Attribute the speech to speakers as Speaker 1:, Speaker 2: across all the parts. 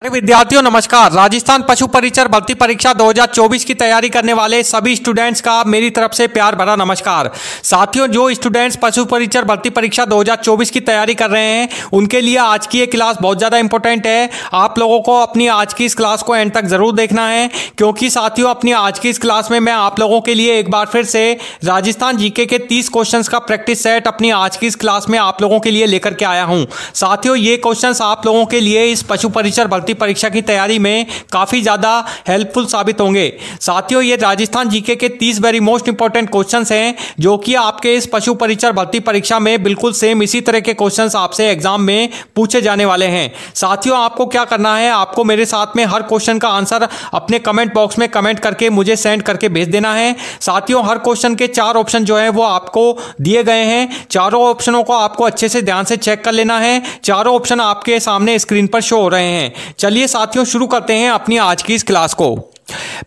Speaker 1: विद्यार्थियों नमस्कार। राजस्थान पशु परिचर भर्ती परीक्षा 2024 की तैयारी करने वाले सभी स्टूडेंट्स का मेरी तरफ से प्यार भरा नमस्कार। साथियों, जो स्टूडेंट्स पशु परिचर भर्ती परीक्षा 2024 की तैयारी कर रहे हैं उनके लिए आज की ये क्लास बहुत ज़्यादा इंपॉर्टेंट है। आप लोगों को अपनी आज की इस क्लास को एंड तक ज़रूर देखना है, क्योंकि साथियों अपनी आज की इस क्लास में मैं आप लोगों के लिए एक बार फिर से राजस्थान जीके के 30 क्वेश्चन का प्रैक्टिस सेट अपनी आज की इस क्लास में आप लोगों के लिए लेकर के आया हूँ। साथियों, ये क्वेश्चन आप लोगों के लिए इस पशु परिचर भर्ती परीक्षा की तैयारी में काफी ज्यादा हेल्पफुल साबित होंगे। साथियों, ये राजस्थान जीके के 30 वेरी मोस्ट इंपॉर्टेंट क्वेश्चंस हैं जो कि आपके इस पशु परिचर भर्ती परीक्षा में बिल्कुल सेम इसी तरह के क्वेश्चंस आपसे एग्जाम में पूछे जाने वाले हैं। साथियों, आपको क्या करना है, आपको मेरे साथ में हर क्वेश्चन का आंसर अपने कमेंट बॉक्स में कमेंट करके मुझे सेंड करके भेज देना है। साथियों, हर क्वेश्चन के 4 ऑप्शन जो है वो आपको दिए गए हैं। चारों ऑप्शनों को आपको अच्छे से ध्यान से चेक कर लेना है। चारों ऑप्शन आपके सामने स्क्रीन पर शो हो रहे हैं। चलिए साथियों, शुरू करते हैं अपनी आज की इस क्लास को।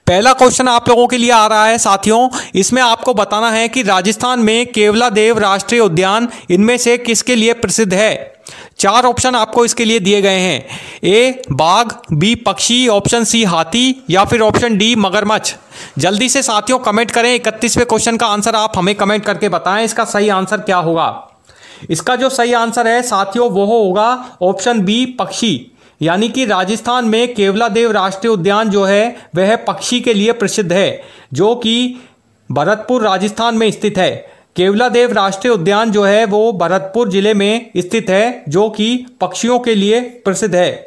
Speaker 1: पहला क्वेश्चन आप लोगों के लिए आ रहा है। साथियों, इसमें आपको बताना है कि राजस्थान में केवलादेव राष्ट्रीय उद्यान इनमें से किसके लिए प्रसिद्ध है। 4 ऑप्शन आपको इसके लिए दिए गए हैं। ए बाघ, बी पक्षी, ऑप्शन सी हाथी या फिर ऑप्शन डी मगरमच्छ। जल्दी से साथियों कमेंट करें। 31वें क्वेश्चन का आंसर आप हमें कमेंट करके बताएं इसका सही आंसर क्या होगा। इसका जो सही आंसर है साथियों वो होगा ऑप्शन बी पक्षी, यानी कि राजस्थान में केवलादेव राष्ट्रीय उद्यान जो है वह पक्षी के लिए प्रसिद्ध है, जो कि भरतपुर राजस्थान में स्थित है। केवलादेव राष्ट्रीय उद्यान जो है वो भरतपुर जिले में स्थित है, जो कि पक्षियों के लिए प्रसिद्ध है।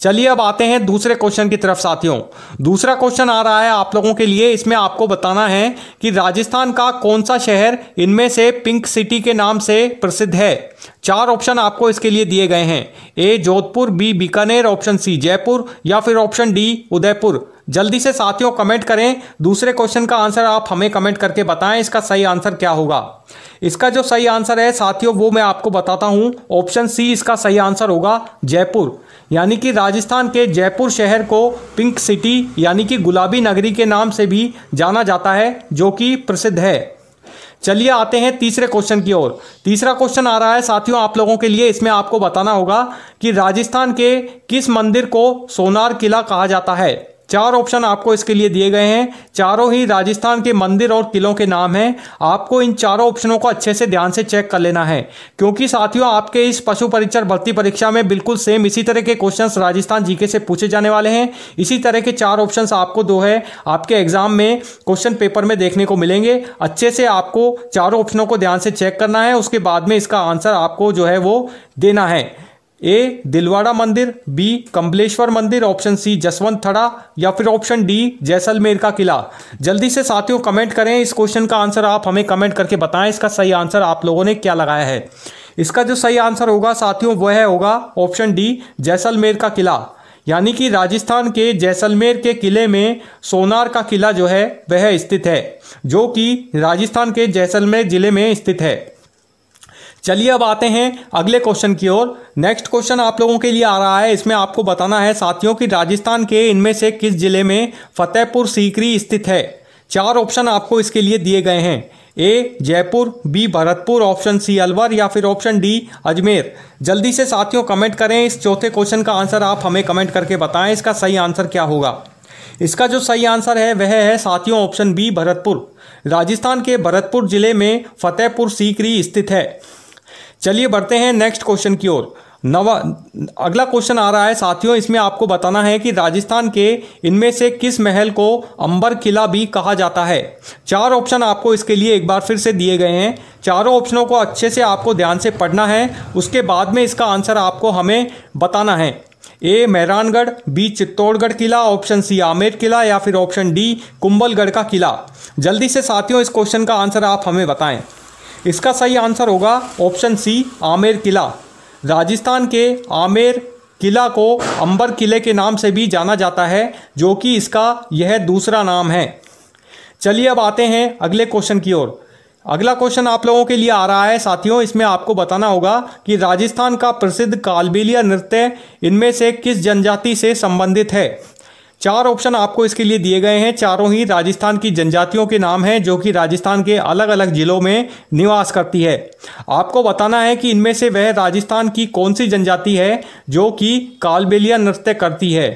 Speaker 1: चलिए अब आते हैं दूसरे क्वेश्चन की तरफ। साथियों, दूसरा क्वेश्चन आ रहा है आप लोगों के लिए। इसमें आपको बताना है कि राजस्थान का कौन सा शहर इनमें से पिंक सिटी के नाम से प्रसिद्ध है। 4 ऑप्शन आपको इसके लिए दिए गए हैं। A Jodhpur, B Bikaner, option C Jaipur या फिर ऑप्शन डी उदयपुर। जल्दी से साथियों कमेंट करें। दूसरे क्वेश्चन का आंसर आप हमें कमेंट करके बताएं इसका सही आंसर क्या होगा। इसका जो सही आंसर है साथियों वो मैं आपको बताता हूं। ऑप्शन सी इसका सही आंसर होगा जयपुर, यानी कि राजस्थान के जयपुर शहर को पिंक सिटी यानी कि गुलाबी नगरी के नाम से भी जाना जाता है, जो कि प्रसिद्ध है। चलिए आते हैं तीसरे क्वेश्चन की ओर। तीसरा क्वेश्चन आ रहा है साथियों आप लोगों के लिए। इसमें आपको बताना होगा कि राजस्थान के किस मंदिर को सोनार किला कहा जाता है। 4 ऑप्शन आपको इसके लिए दिए गए हैं। चारों ही राजस्थान के मंदिर और किलों के नाम हैं। आपको इन चारों ऑप्शनों को अच्छे से ध्यान से चेक कर लेना है, क्योंकि साथियों आपके इस पशु परिचर भर्ती परीक्षा में बिल्कुल सेम इसी तरह के क्वेश्चंस राजस्थान जीके से पूछे जाने वाले हैं। इसी तरह के 4 ऑप्शंस आपको जो है आपके एग्जाम में क्वेश्चन पेपर में देखने को मिलेंगे। अच्छे से आपको चारों ऑप्शनों को ध्यान से चेक करना है, उसके बाद में इसका आंसर आपको जो है वो देना है। ए दिलवाड़ा मंदिर, बी कमलेश्वर मंदिर, ऑप्शन सी जसवंत थड़ा या फिर ऑप्शन डी जैसलमेर का किला। जल्दी से साथियों कमेंट करें। इस क्वेश्चन का आंसर आप हमें कमेंट करके बताएं इसका सही आंसर आप लोगों ने क्या लगाया है। इसका जो सही आंसर होगा साथियों वह होगा ऑप्शन डी जैसलमेर का किला, यानी कि राजस्थान के जैसलमेर के किले में सोनार का किला जो है वह स्थित है, जो कि राजस्थान के जैसलमेर जिले में स्थित है। चलिए अब आते हैं अगले क्वेश्चन की ओर। नेक्स्ट क्वेश्चन आप लोगों के लिए आ रहा है। इसमें आपको बताना है साथियों कि राजस्थान के इनमें से किस जिले में फतेहपुर सीकरी स्थित है। 4 ऑप्शन आपको इसके लिए दिए गए हैं। A Jaipur, B Bharatpur, option C Alwar या फिर ऑप्शन डी अजमेर। जल्दी से साथियों कमेंट करें। इस चौथे क्वेश्चन का आंसर आप हमें कमेंट करके बताएं इसका सही आंसर क्या होगा। इसका जो सही आंसर है वह है साथियों ऑप्शन बी भरतपुर। राजस्थान के भरतपुर जिले में फतेहपुर सीकरी स्थित है। चलिए बढ़ते हैं नेक्स्ट क्वेश्चन की ओर। अगला क्वेश्चन आ रहा है साथियों। इसमें आपको बताना है कि राजस्थान के इनमें से किस महल को अंबर किला भी कहा जाता है। 4 ऑप्शन आपको इसके लिए एक बार फिर से दिए गए हैं। चारों ऑप्शनों को अच्छे से आपको ध्यान से पढ़ना है, उसके बाद में इसका आंसर आपको हमें बताना है। ए मेहरानगढ़, बी चित्तौड़गढ़ किला, ऑप्शन सी आमेर किला या फिर ऑप्शन डी कुंभलगढ़ का किला। जल्दी से साथियों इस क्वेश्चन का आंसर आप हमें बताएं। इसका सही आंसर होगा ऑप्शन सी आमेर किला। राजस्थान के आमेर किला को अंबर किले के नाम से भी जाना जाता है, जो कि इसका यह दूसरा नाम है। चलिए अब आते हैं अगले क्वेश्चन की ओर। अगला क्वेश्चन आप लोगों के लिए आ रहा है साथियों। इसमें आपको बताना होगा कि राजस्थान का प्रसिद्ध कालबेलिया नृत्य इनमें से किस जनजाति से संबंधित है। चार ऑप्शन आपको इसके लिए दिए गए हैं, चारों ही राजस्थान की जनजातियों के नाम हैं जो कि राजस्थान के अलग अलग जिलों में निवास करती है। आपको बताना है कि इनमें से वह राजस्थान की कौन सी जनजाति है जो कि कालबेलिया नृत्य करती है।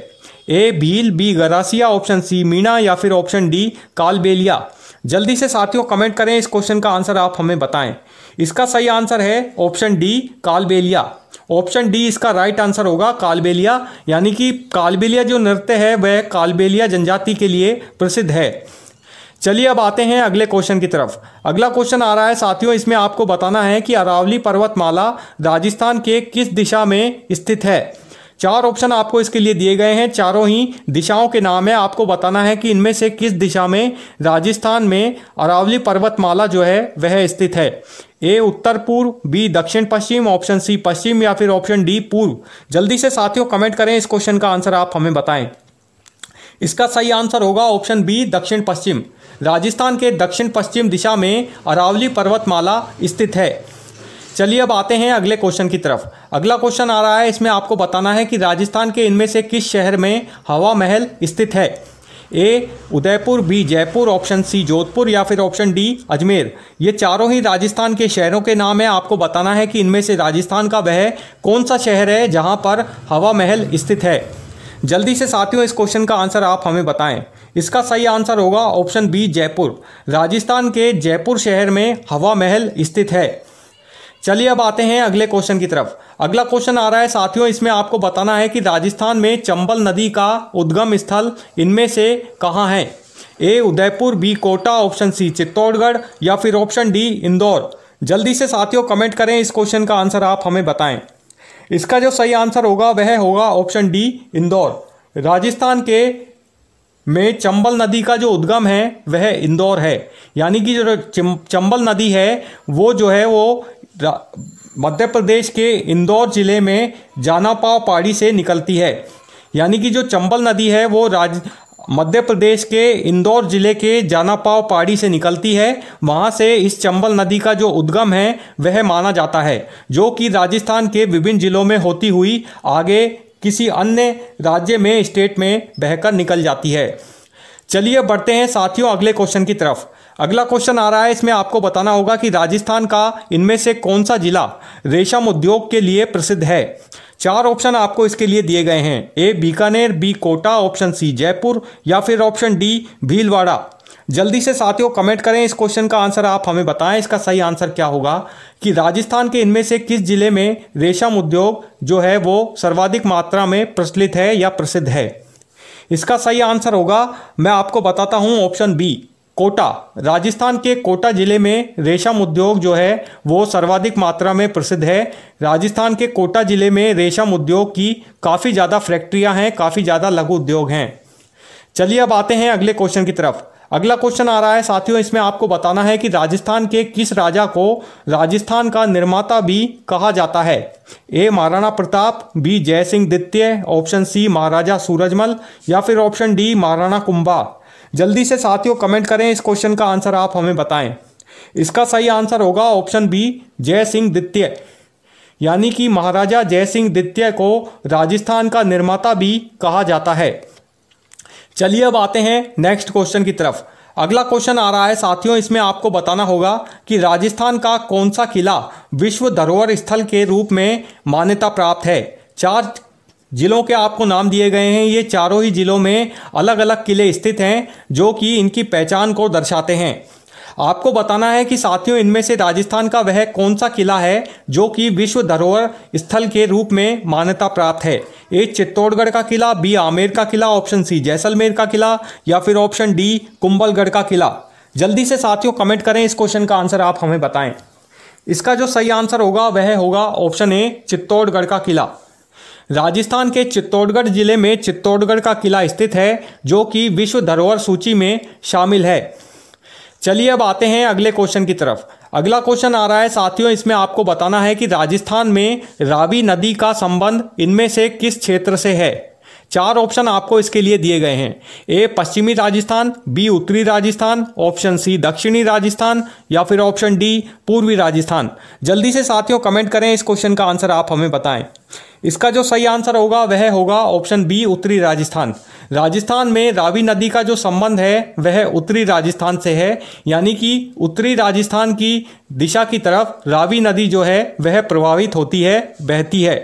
Speaker 1: A Bhil, B Garasia, option C Meena या फिर ऑप्शन डी कालबेलिया। जल्दी से साथियों कमेंट करें, इस क्वेश्चन का आंसर आप हमें बताएं। इसका सही आंसर है option D Kalbelia. Option D इसका राइट आंसर होगा, कालबेलिया। यानी कि कालबेलिया जो नृत्य है वह कालबेलिया जनजाति के लिए प्रसिद्ध है। चलिए अब आते हैं अगले क्वेश्चन की तरफ। अगला क्वेश्चन आ रहा है साथियों, इसमें आपको बताना है कि अरावली पर्वतमाला राजस्थान के किस दिशा में स्थित है। चार ऑप्शन आपको इसके लिए दिए गए हैं, चारों ही दिशाओं के नाम है। आपको बताना है कि इनमें से किस दिशा में राजस्थान में अरावली पर्वतमाला जो है वह स्थित है। ए उत्तर पूर्व, बी दक्षिण पश्चिम, ऑप्शन सी पश्चिम या फिर ऑप्शन डी पूर्व। जल्दी से साथियों कमेंट करें, इस क्वेश्चन का आंसर आप हमें बताएं। इसका सही आंसर होगा ऑप्शन बी दक्षिण पश्चिम। राजस्थान के दक्षिण पश्चिम दिशा में अरावली पर्वतमाला स्थित है। चलिए अब आते हैं अगले क्वेश्चन की तरफ। अगला क्वेश्चन आ रहा है, इसमें आपको बताना है कि राजस्थान के इनमें से किस शहर में हवा महल स्थित है। A Udaipur, B Jaipur, option C Jodhpur या फिर ऑप्शन डी अजमेर। ये चारों ही राजस्थान के शहरों के नाम है। आपको बताना है कि इनमें से राजस्थान का वह कौन सा शहर है जहां पर हवा महल स्थित है। जल्दी से साथियों इस क्वेश्चन का आंसर आप हमें बताएं। इसका सही आंसर होगा ऑप्शन बी जयपुर। राजस्थान के जयपुर शहर में हवा महल स्थित है। चलिए अब आते हैं अगले क्वेश्चन की तरफ। अगला क्वेश्चन आ रहा है साथियों, इसमें आपको बताना है कि राजस्थान में चंबल नदी का उद्गम स्थल इनमें से कहाँ है। A Udaipur, B Kota, option C Chittorgarh या फिर ऑप्शन डी इंदौर। जल्दी से साथियों कमेंट करें, इस क्वेश्चन का आंसर आप हमें बताएं। इसका जो सही आंसर होगा वह होगा ऑप्शन डी इंदौर। राजस्थान के में चंबल नदी का जो उद्गम है वह इंदौर है। यानी कि जो चंबल नदी है वो जो है वो मध्य प्रदेश के इंदौर जिले में जानापाव पहाड़ी से निकलती है। यानी कि जो चंबल नदी है वो मध्य प्रदेश के इंदौर जिले के जानापाव पहाड़ी से निकलती है। वहाँ से इस चंबल नदी का जो उद्गम है वह माना जाता है, जो कि राजस्थान के विभिन्न जिलों में होती हुई आगे किसी अन्य राज्य में, स्टेट में बहकर निकल जाती है। चलिए बढ़ते हैं साथियों अगले क्वेश्चन की तरफ। अगला क्वेश्चन आ रहा है, इसमें आपको बताना होगा कि राजस्थान का इनमें से कौन सा जिला रेशम उद्योग के लिए प्रसिद्ध है। चार ऑप्शन आपको इसके लिए दिए गए हैं। A Bikaner, B Kota, option C Jaipur या फिर ऑप्शन डी भीलवाड़ा। जल्दी से साथियों कमेंट करें, इस क्वेश्चन का आंसर आप हमें बताएं। इसका सही आंसर क्या होगा कि राजस्थान के इनमें से किस जिले में रेशम उद्योग जो है वो सर्वाधिक मात्रा में प्रचलित है या प्रसिद्ध है। इसका सही आंसर होगा, मैं आपको बताता हूं, ऑप्शन बी कोटा। राजस्थान के कोटा जिले में रेशम उद्योग जो है वो सर्वाधिक मात्रा में प्रसिद्ध है। राजस्थान के कोटा जिले में रेशम उद्योग की काफ़ी ज़्यादा फैक्ट्रियां हैं, काफ़ी ज़्यादा लघु उद्योग हैं। चलिए अब आते हैं अगले क्वेश्चन की तरफ। अगला क्वेश्चन आ रहा है साथियों, इसमें आपको बताना है कि राजस्थान के किस राजा को राजस्थान का निर्माता भी कहा जाता है। ए महाराणा प्रताप, बी जय सिंह द्वितीय, ऑप्शन सी महाराजा सूरजमल या फिर ऑप्शन डी महाराणा कुंभा। जल्दी से साथियों कमेंट करें, इस क्वेश्चन का आंसर आप हमें बताएं। इसका सही आंसर होगा ऑप्शन बी जय सिंह द्वितीय। यानी कि महाराजा जय सिंह द्वितीय को राजस्थान का निर्माता भी कहा जाता है। चलिए अब आते हैं नेक्स्ट क्वेश्चन की तरफ। अगला क्वेश्चन आ रहा है साथियों, इसमें आपको बताना होगा कि राजस्थान का कौन सा किला विश्व धरोहर स्थल के रूप में मान्यता प्राप्त है। चार जिलों के आपको नाम दिए गए हैं। ये चारों ही जिलों में अलग अलग किले स्थित हैं जो कि इनकी पहचान को दर्शाते हैं। आपको बताना है कि साथियों इनमें से राजस्थान का वह कौन सा किला है जो कि विश्व धरोहर स्थल के रूप में मान्यता प्राप्त है। ए चित्तौड़गढ़ का किला, बी आमेर का किला, ऑप्शन सी जैसलमेर का किला या फिर ऑप्शन डी कुंभलगढ़ का किला। जल्दी से साथियों कमेंट करें, इस क्वेश्चन का आंसर आप हमें बताएं। इसका जो सही आंसर होगा वह होगा ऑप्शन ए चित्तौड़गढ़ का किला। राजस्थान के चित्तौड़गढ़ जिले में चित्तौड़गढ़ का किला स्थित है जो कि विश्व धरोहर सूची में शामिल है। चलिए अब आते हैं अगले क्वेश्चन की तरफ। अगला क्वेश्चन आ रहा है साथियों, इसमें आपको बताना है कि राजस्थान में रावी नदी का संबंध इनमें से किस क्षेत्र से है। चार ऑप्शन आपको इसके लिए दिए गए हैं। ए पश्चिमी राजस्थान, बी उत्तरी राजस्थान, ऑप्शन सी दक्षिणी राजस्थान या फिर ऑप्शन डी पूर्वी राजस्थान। जल्दी से साथियों कमेंट करें, इस क्वेश्चन का आंसर आप हमें बताएं। इसका जो सही आंसर होगा वह होगा ऑप्शन बी उत्तरी राजस्थान। राजस्थान में रावी नदी का जो संबंध है वह उत्तरी राजस्थान से है, यानी कि उत्तरी राजस्थान की दिशा की तरफ रावी नदी जो है वह प्रवाहित होती है, बहती है।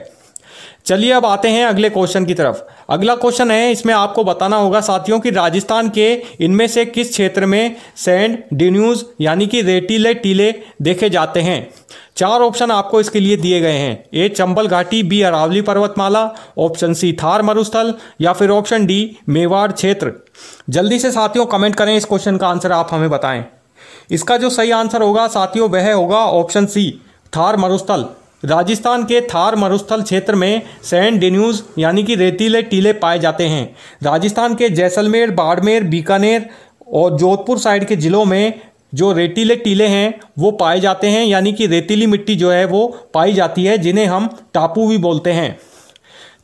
Speaker 1: चलिए अब आते हैं अगले क्वेश्चन की तरफ। अगला क्वेश्चन है, इसमें आपको बताना होगा साथियों कि राजस्थान के इनमें से किस क्षेत्र में सैंड ड्यून्यूज यानी कि रेतीले टीले देखे जाते हैं। चार ऑप्शन आपको इसके लिए दिए गए हैं। ए चंबल घाटी, बी अरावली पर्वतमाला, ऑप्शन सी थार मरुस्थल या फिर ऑप्शन डी मेवाड़ क्षेत्र। जल्दी से साथियों कमेंट करें, इस क्वेश्चन का आंसर आप हमें बताएं। इसका जो सही आंसर होगा साथियों वह होगा ऑप्शन सी थार मरुस्थल। राजस्थान के थार मरुस्थल क्षेत्र में सैंड ड्यून्यूज यानी कि रेतीले टीले पाए जाते हैं। राजस्थान के जैसलमेर, बाड़मेर, बीकानेर और जोधपुर साइड के जिलों में जो रेतीले टीले हैं वो पाए जाते हैं, यानी कि रेतीली मिट्टी जो है वो पाई जाती है, जिन्हें हम टापू भी बोलते हैं।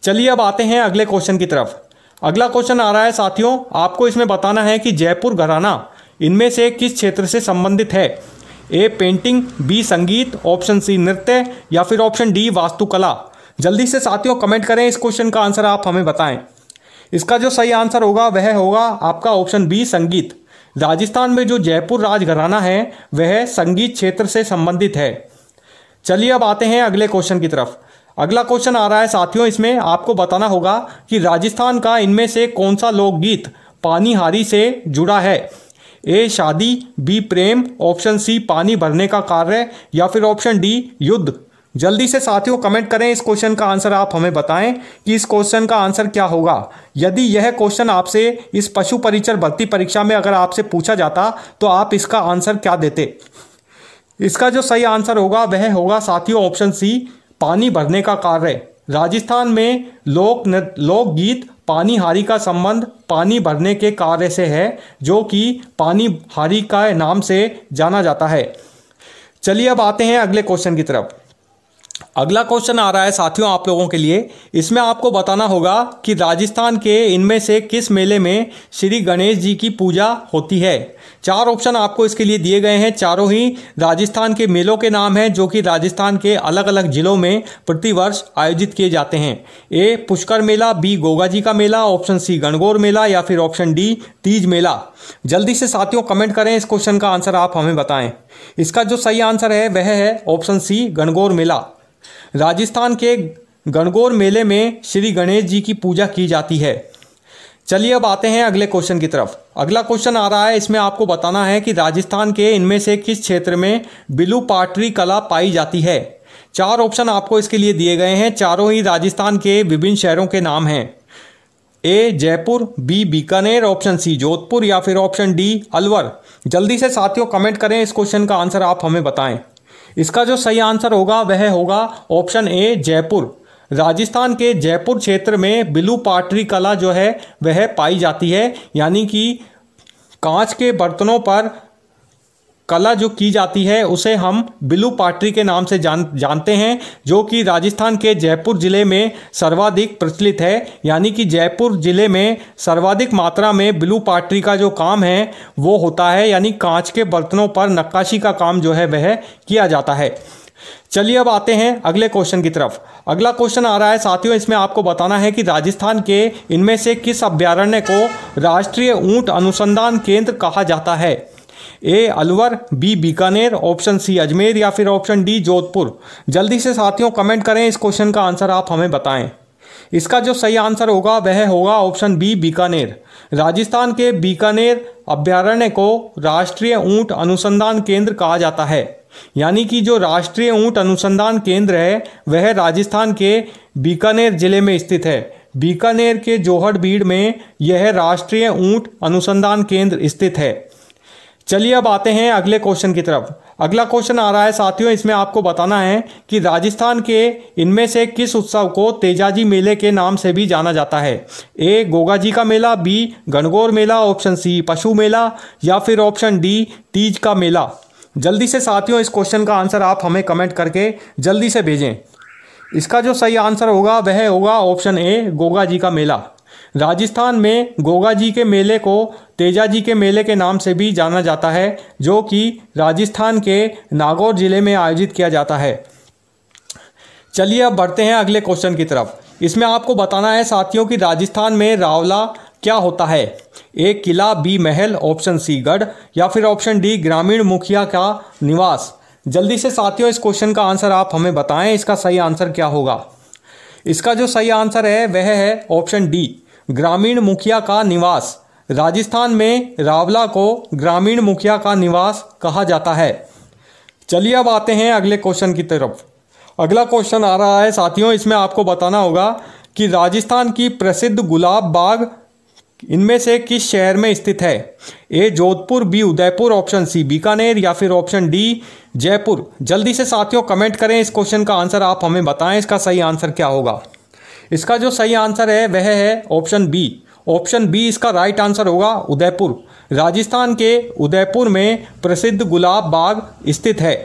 Speaker 1: चलिए अब आते हैं अगले क्वेश्चन की तरफ। अगला क्वेश्चन आ रहा है साथियों, आपको इसमें बताना है कि जयपुर घराना इनमें से किस क्षेत्र से संबंधित है। ए पेंटिंग, बी संगीत, ऑप्शन सी नृत्य या फिर ऑप्शन डी वास्तुकला। जल्दी से साथियों कमेंट करें, इस क्वेश्चन का आंसर आप हमें बताएं। इसका जो सही आंसर होगा वह होगा आपका ऑप्शन बी संगीत। राजस्थान में जो जयपुर राजघराना है वह संगीत क्षेत्र से संबंधित है। चलिए अब आते हैं अगले क्वेश्चन की तरफ। अगला क्वेश्चन आ रहा है साथियों, इसमें आपको बताना होगा कि राजस्थान का इनमें से कौन सा लोकगीत पानीहारी से जुड़ा है। ए शादी, बी प्रेम, ऑप्शन सी पानी भरने का कार्य या फिर ऑप्शन डी युद्ध। जल्दी से साथियों कमेंट करें, इस क्वेश्चन का आंसर आप हमें बताएं कि इस क्वेश्चन का आंसर क्या होगा। यदि यह क्वेश्चन आपसे इस पशु परिचर भर्ती परीक्षा में अगर आपसे पूछा जाता तो आप इसका आंसर क्या देते। इसका जो सही आंसर होगा वह होगा साथियों ऑप्शन सी पानी भरने का कार्य। राजस्थान में लोकगीत पानीहारी का संबंध पानी भरने के कार्य से है, जो कि पानीहारी का नाम से जाना जाता है। चलिए अब आते हैं अगले क्वेश्चन की तरफ। अगला क्वेश्चन आ रहा है साथियों आप लोगों के लिए। इसमें आपको बताना होगा कि राजस्थान के इनमें से किस मेले में श्री गणेश जी की पूजा होती है। चार ऑप्शन आपको इसके लिए दिए गए हैं। चारों ही राजस्थान के मेलों के नाम हैं, जो कि राजस्थान के अलग अलग जिलों में प्रतिवर्ष आयोजित किए जाते हैं। ए पुष्कर मेला, बी गोगा जी का मेला, ऑप्शन सी गणगौर मेला या फिर ऑप्शन डी तीज मेला। जल्दी से साथियों कमेंट करें, इस क्वेश्चन का आंसर आप हमें बताएं। इसका जो सही आंसर है वह है ऑप्शन सी गणगौर मेला। राजस्थान के गणगौर मेले में श्री गणेश जी की पूजा की जाती है। चलिए अब आते हैं अगले क्वेश्चन की तरफ। अगला क्वेश्चन आ रहा है, इसमें आपको बताना है कि राजस्थान के इनमें से किस क्षेत्र में बिलू पाटरी कला पाई जाती है। चार ऑप्शन आपको इसके लिए दिए गए हैं। चारों ही राजस्थान के विभिन्न शहरों के नाम हैं। A Jaipur, B Bikaner, option C Jodhpur या फिर ऑप्शन डी अलवर। जल्दी से साथियों कमेंट करें, इस क्वेश्चन का आंसर आप हमें बताएं। इसका जो सही आंसर होगा वह होगा ऑप्शन ए जयपुर। राजस्थान के जयपुर क्षेत्र में बिलू पाटरी कला जो है वह पाई जाती है, यानी कि कांच के बर्तनों पर कला जो की जाती है उसे हम बिलू पाटरी के नाम से जानते हैं, जो कि राजस्थान के जयपुर जिले में सर्वाधिक प्रचलित है। यानी कि जयपुर जिले में सर्वाधिक मात्रा में बिलू पाटरी का जो काम है वो होता है, यानी कांच के बर्तनों पर नक्काशी का काम जो है वह किया जाता है। चलिए अब आते हैं अगले क्वेश्चन की तरफ। अगला क्वेश्चन आ रहा है साथियों, इसमें आपको बताना है कि राजस्थान के इनमें से किस अभ्यारण्य को राष्ट्रीय ऊंट अनुसंधान केंद्र कहा जाता है। A Alwar, B Bikaner, option C Ajmer या फिर ऑप्शन डी जोधपुर। जल्दी से साथियों कमेंट करें, इस क्वेश्चन का आंसर आप हमें बताएं। इसका जो सही आंसर होगा वह होगा ऑप्शन बी बीकानेर। राजस्थान के बीकानेर अभ्यारण्य को राष्ट्रीय ऊंट अनुसंधान केंद्र कहा जाता है, यानी कि जो राष्ट्रीय ऊंट अनुसंधान केंद्र है वह राजस्थान के बीकानेर जिले में स्थित है। बीकानेर के जोहड़बीड़ में यह राष्ट्रीय ऊंट अनुसंधान केंद्र स्थित है। चलिए अब आते हैं अगले क्वेश्चन की तरफ। अगला क्वेश्चन आ रहा है साथियों, इसमें आपको बताना है कि राजस्थान के इनमें से किस उत्सव को तेजाजी मेले के नाम से भी जाना जाता है। ए गोगा जी का मेला, बी गणगौर मेला, ऑप्शन सी पशु मेला या फिर ऑप्शन डी तीज का मेला। जल्दी से साथियों इस क्वेश्चन का आंसर आप हमें कमेंट करके जल्दी से भेजें। इसका जो सही आंसर होगा वह होगा ऑप्शन ए गोगा जी का मेला। राजस्थान में गोगा जी के मेले को तेजा जी के मेले के नाम से भी जाना जाता है, जो कि राजस्थान के नागौर जिले में आयोजित किया जाता है। चलिए अब बढ़ते हैं अगले क्वेश्चन की तरफ। इसमें आपको बताना है साथियों कि राजस्थान में रावला क्या होता है। ए किला, बी महल, ऑप्शन सी गढ़ या फिर ऑप्शन डी ग्रामीण मुखिया का निवास। जल्दी से साथियों इस क्वेश्चन का आंसर आप हमें बताएं, इसका सही आंसर क्या होगा। इसका जो सही आंसर है वह है ऑप्शन डी ग्रामीण मुखिया का निवास। राजस्थान में रावला को ग्रामीण मुखिया का निवास कहा जाता है। चलिए अब आते हैं अगले क्वेश्चन की तरफ। अगला क्वेश्चन आ रहा है साथियों, इसमें आपको बताना होगा कि राजस्थान की प्रसिद्ध गुलाब बाग इनमें से किस शहर में स्थित है। A Jodhpur, B Udaipur, option C Bikaner या फिर ऑप्शन डी जयपुर। जल्दी से साथियों कमेंट करें, इस क्वेश्चन का आंसर आप हमें बताएं, इसका सही आंसर क्या होगा। इसका जो सही आंसर है वह है ऑप्शन बी। ऑप्शन बी इसका राइट आंसर होगा, उदयपुर। राजस्थान के उदयपुर में प्रसिद्ध गुलाब बाग स्थित है।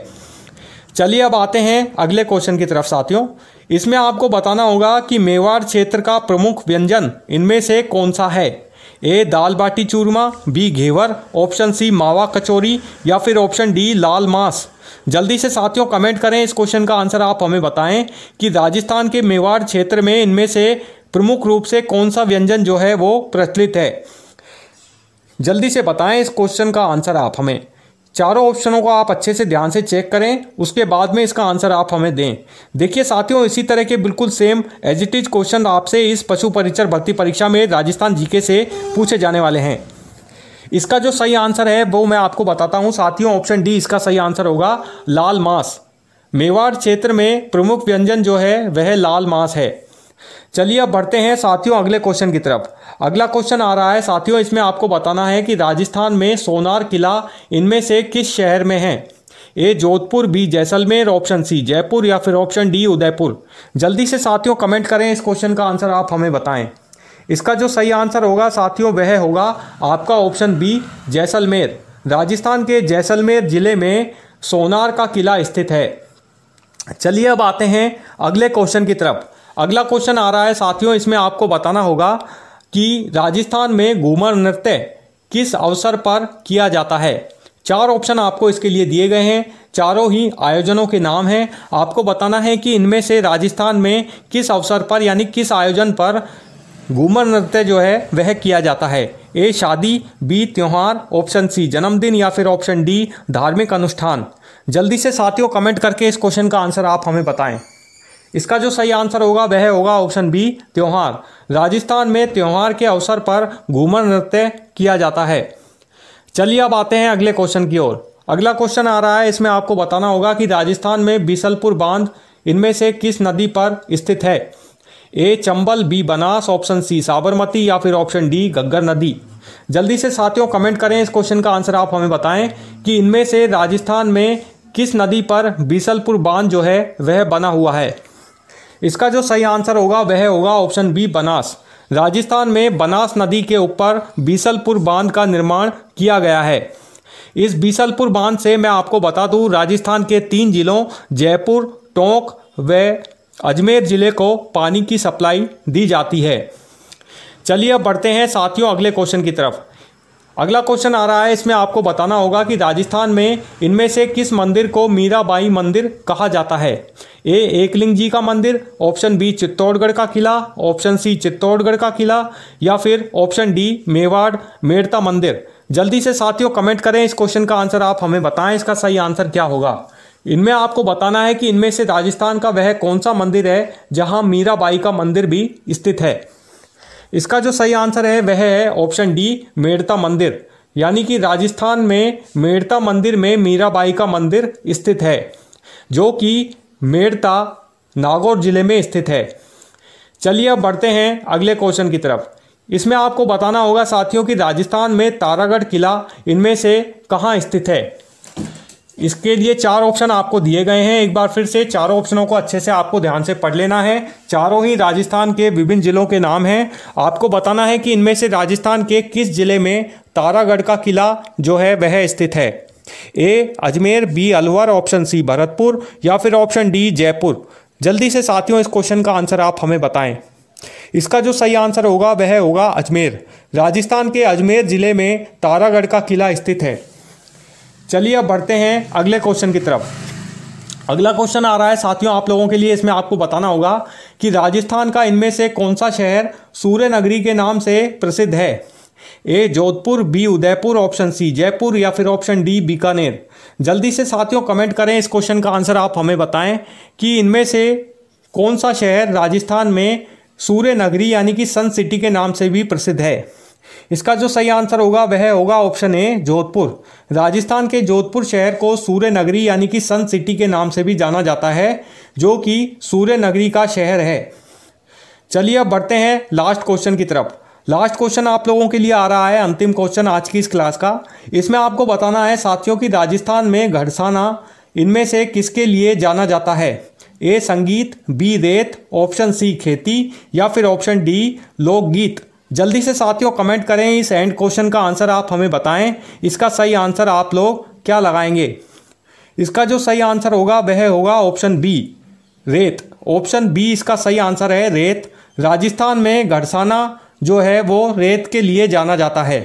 Speaker 1: चलिए अब आते हैं अगले क्वेश्चन की तरफ साथियों। इसमें आपको बताना होगा कि मेवाड़ क्षेत्र का प्रमुख व्यंजन इनमें से कौन सा है। ए दाल बाटी चूरमा, बी घेवर, ऑप्शन सी मावा कचौरी या फिर ऑप्शन डी लाल मांस। जल्दी से साथियों कमेंट करें, इस क्वेश्चन का आंसर आप हमें बताएं कि राजस्थान के मेवाड़ क्षेत्र में इनमें से प्रमुख रूप से कौन सा व्यंजन जो है वो प्रचलित है। जल्दी से बताएं इस क्वेश्चन का आंसर आप हमें। चारों ऑप्शनों को आप अच्छे से ध्यान से चेक करें, उसके बाद में इसका आंसर आप हमें दें। देखिए साथियों, इसी तरह के बिल्कुल same as it is question आपसे इस पशु परिचर भर्ती परीक्षा में राजस्थान जीके से पूछे जाने वाले हैं। इसका जो सही आंसर है वो मैं आपको बताता हूं साथियों, ऑप्शन डी इसका सही आंसर होगा, लाल मांस। मेवाड़ क्षेत्र में प्रमुख व्यंजन जो है वह लाल मांस है। चलिए अब बढ़ते हैं साथियों अगले क्वेश्चन की तरफ। अगला क्वेश्चन आ रहा है साथियों, इसमें आपको बताना है कि राजस्थान में सोनार किला इनमें से किस शहर में है। A Jodhpur, B Jaisalmer, option C Jaipur या फिर ऑप्शन डी उदयपुर। जल्दी से साथियों कमेंट करें, इस क्वेश्चन का आंसर आप हमें बताएं। इसका जो सही आंसर होगा साथियों वह होगा आपका ऑप्शन बी जैसलमेर। राजस्थान के जैसलमेर जिले में सोनार का किला स्थित है। चलिए अब आते हैं अगले क्वेश्चन की तरफ। अगला क्वेश्चन आ रहा है साथियों, इसमें आपको बताना होगा कि राजस्थान में घूमर नृत्य किस अवसर पर किया जाता है। चार ऑप्शन आपको इसके लिए दिए गए हैं, चारों ही आयोजनों के नाम हैं। आपको बताना है कि इनमें से राजस्थान में किस अवसर पर यानी किस आयोजन पर घूमर नृत्य जो है वह किया जाता है। ए शादी, बी त्योहार, ऑप्शन सी जन्मदिन या फिर ऑप्शन डी धार्मिक अनुष्ठान। जल्दी से साथियों कमेंट करके इस क्वेश्चन का आंसर आप हमें बताएं। इसका जो सही आंसर होगा वह होगा ऑप्शन बी त्योहार। राजस्थान में त्योहार के अवसर पर घूमर नृत्य किया जाता है। चलिए अब आते हैं अगले क्वेश्चन की ओर। अगला क्वेश्चन आ रहा है, इसमें आपको बताना होगा कि राजस्थान में बीसलपुर बांध इनमें से किस नदी पर स्थित है। A Chambal, B Banas, option C Sabarmati या फिर ऑप्शन डी घग्गर नदी। जल्दी से साथियों कमेंट करें, इस क्वेश्चन का आंसर आप हमें बताएं कि इनमें से राजस्थान में किस नदी पर बीसलपुर बांध जो है वह बना हुआ है। इसका जो सही आंसर होगा वह होगा ऑप्शन बी बनास। राजस्थान में बनास नदी के ऊपर बीसलपुर बांध का निर्माण किया गया है। इस बीसलपुर बांध से मैं आपको बता दूं, राजस्थान के 3 जिलों जयपुर, टोंक व अजमेर जिले को पानी की सप्लाई दी जाती है। चलिए अब बढ़ते हैं साथियों अगले क्वेश्चन की तरफ। अगला क्वेश्चन आ रहा है, इसमें आपको बताना होगा कि राजस्थान में इनमें से किस मंदिर को मीराबाई मंदिर कहा जाता है। ए एकलिंग जी का मंदिर, ऑप्शन बी चित्तौड़गढ़ का किला, ऑप्शन सी चित्तौड़गढ़ का किला या फिर ऑप्शन डी मेवाड़ मेड़ता मंदिर। जल्दी से साथियों कमेंट करें, इस क्वेश्चन का आंसर आप हमें बताएं, इसका सही आंसर क्या होगा। इनमें आपको बताना है कि इनमें से राजस्थान का वह कौन सा मंदिर है जहां मीराबाई का मंदिर भी स्थित है। इसका जो सही आंसर है वह है ऑप्शन डी मेड़ता मंदिर, यानी कि राजस्थान में मेड़ता मंदिर में मीराबाई का मंदिर स्थित है, जो कि मेड़ता नागौर जिले में स्थित है। चलिए अब बढ़ते हैं अगले क्वेश्चन की तरफ। इसमें आपको बताना होगा साथियों कि राजस्थान में तारागढ़ किला इनमें से कहाँ स्थित है। इसके लिए 4 ऑप्शन आपको दिए गए हैं। एक बार फिर से चारों ऑप्शनों को अच्छे से आपको ध्यान से पढ़ लेना है। चारों ही राजस्थान के विभिन्न जिलों के नाम हैं। आपको बताना है कि इनमें से राजस्थान के किस जिले में तारागढ़ का किला जो है वह स्थित है। A Ajmer, B Alwar, option C Bharatpur या फिर ऑप्शन डी जयपुर। जल्दी से साथियों इस क्वेश्चन का आंसर आप हमें बताएं। इसका जो सही आंसर होगा वह होगा अजमेर। राजस्थान के अजमेर जिले में तारागढ़ का किला स्थित है। चलिए अब बढ़ते हैं अगले क्वेश्चन की तरफ। अगला क्वेश्चन आ रहा है साथियों आप लोगों के लिए। इसमें आपको बताना होगा कि राजस्थान का इनमें से कौन सा शहर सूर्य नगरी के नाम से प्रसिद्ध है। A Jodhpur, B Udaipur, option C Jaipur या फिर ऑप्शन डी बीकानेर। जल्दी से साथियों कमेंट करें, इस क्वेश्चन का आंसर आप हमें बताएं कि इनमें से कौन सा शहर राजस्थान में सूर्य नगरी यानी कि सन सिटी के नाम से भी प्रसिद्ध है। इसका जो सही आंसर होगा वह होगा ऑप्शन ए जोधपुर। राजस्थान के जोधपुर शहर को सूर्य नगरी यानी कि सन सिटी के नाम से भी जाना जाता है, जो कि सूर्य नगरी का शहर है। चलिए अब बढ़ते हैं लास्ट क्वेश्चन की तरफ। लास्ट क्वेश्चन आप लोगों के लिए आ रहा है, अंतिम क्वेश्चन आज की इस क्लास का। इसमें आपको बताना है साथियों कि राजस्थान में घड़साना इनमें से किसके लिए जाना जाता है। ए संगीत, बी रेत, ऑप्शन सी खेती या फिर ऑप्शन डी लोकगीत। जल्दी से साथियों कमेंट करें, इस एंड क्वेश्चन का आंसर आप हमें बताएं, इसका सही आंसर आप लोग क्या लगाएंगे। इसका जो सही आंसर होगा वह होगा ऑप्शन बी रेत। ऑप्शन बी इसका सही आंसर है रेत। राजस्थान में घड़साना जो है वो रेत के लिए जाना जाता है।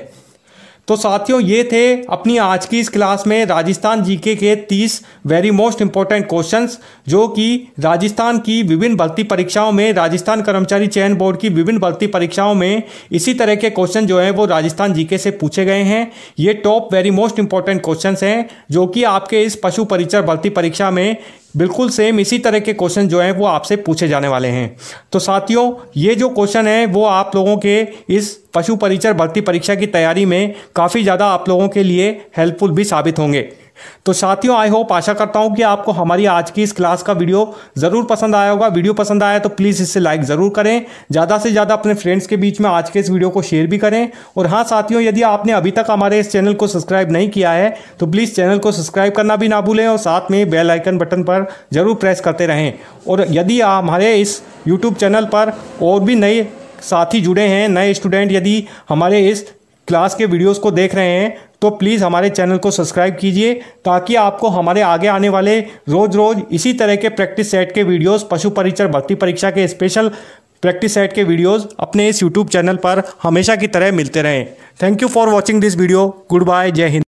Speaker 1: तो साथियों ये थे अपनी आज की इस क्लास में राजस्थान जीके के 30 वेरी मोस्ट इंपॉर्टेंट क्वेश्चंस, जो कि राजस्थान की विभिन्न भर्ती परीक्षाओं में, राजस्थान कर्मचारी चयन बोर्ड की विभिन्न भर्ती परीक्षाओं में इसी तरह के क्वेश्चन जो हैं वो राजस्थान जीके से पूछे गए हैं। ये top very most important questions हैं जो कि आपके इस पशु परिचर भर्ती परीक्षा में बिल्कुल सेम इसी तरह के क्वेश्चन जो हैं वो आपसे पूछे जाने वाले हैं। तो साथियों ये जो क्वेश्चन है वो आप लोगों के इस पशु परिचर भर्ती परीक्षा की तैयारी में काफ़ी ज़्यादा आप लोगों के लिए हेल्पफुल भी साबित होंगे। तो साथियों आई होप, आशा करता हूं कि आपको हमारी आज की इस क्लास का वीडियो ज़रूर पसंद आया होगा। वीडियो पसंद आया तो प्लीज़ इसे लाइक ज़रूर करें, ज़्यादा से ज़्यादा अपने फ्रेंड्स के बीच में आज के इस वीडियो को शेयर भी करें। और हाँ साथियों, यदि आपने अभी तक हमारे इस चैनल को सब्सक्राइब नहीं किया है तो प्लीज़ चैनल को सब्सक्राइब करना भी ना भूलें और साथ में बेल आइकन बटन पर ज़रूर प्रेस करते रहें। और यदि हमारे इस यूट्यूब चैनल पर और भी नए साथी जुड़े हैं, नए स्टूडेंट यदि हमारे इस क्लास के वीडियोस को देख रहे हैं तो प्लीज़ हमारे चैनल को सब्सक्राइब कीजिए, ताकि आपको हमारे आगे आने वाले रोज़ इसी तरह के प्रैक्टिस सेट के वीडियोस, पशु परिचर भर्ती परीक्षा के स्पेशल प्रैक्टिस सेट के वीडियोस अपने इस यूट्यूब चैनल पर हमेशा की तरह मिलते रहें। Thank you for watching this video. Good bye, Jai Hind.